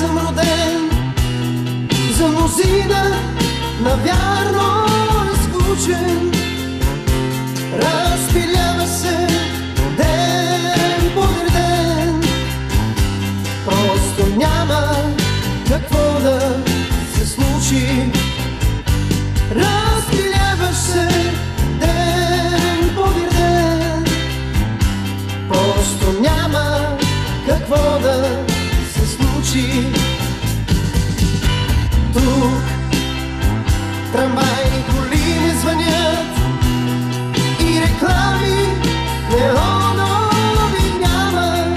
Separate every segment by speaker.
Speaker 1: съм роден, за мнозина навярно изключен. Разпилява се ден подир ден, просто няма какво да се случи. Разпиляваш се ден подир ден, просто няма какво да се случи. Тук трамвайни коли не звънят и реклами неонови няма.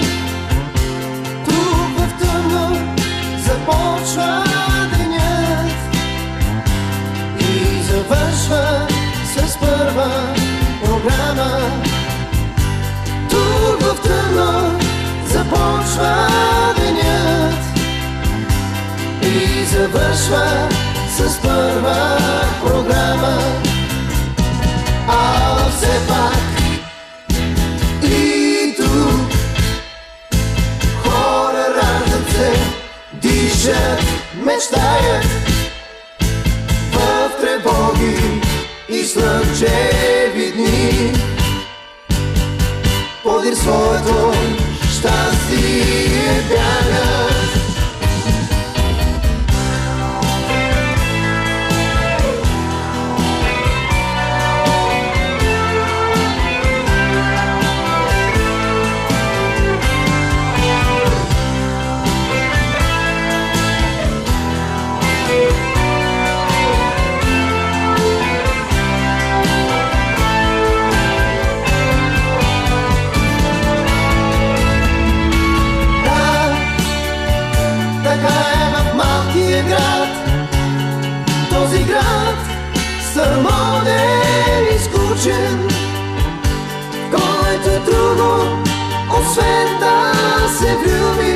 Speaker 1: Тук в тъмно започва денят и завършва с първа програма. Тук в тъмно започва денят и завършва с първа програма. А все пак и тук хора раждат се, дишат, мечтаят в тревоги и слънчеви дни. Подир своето щастие бягат. Този град старомоден и скучен, който друго освен да се влюби.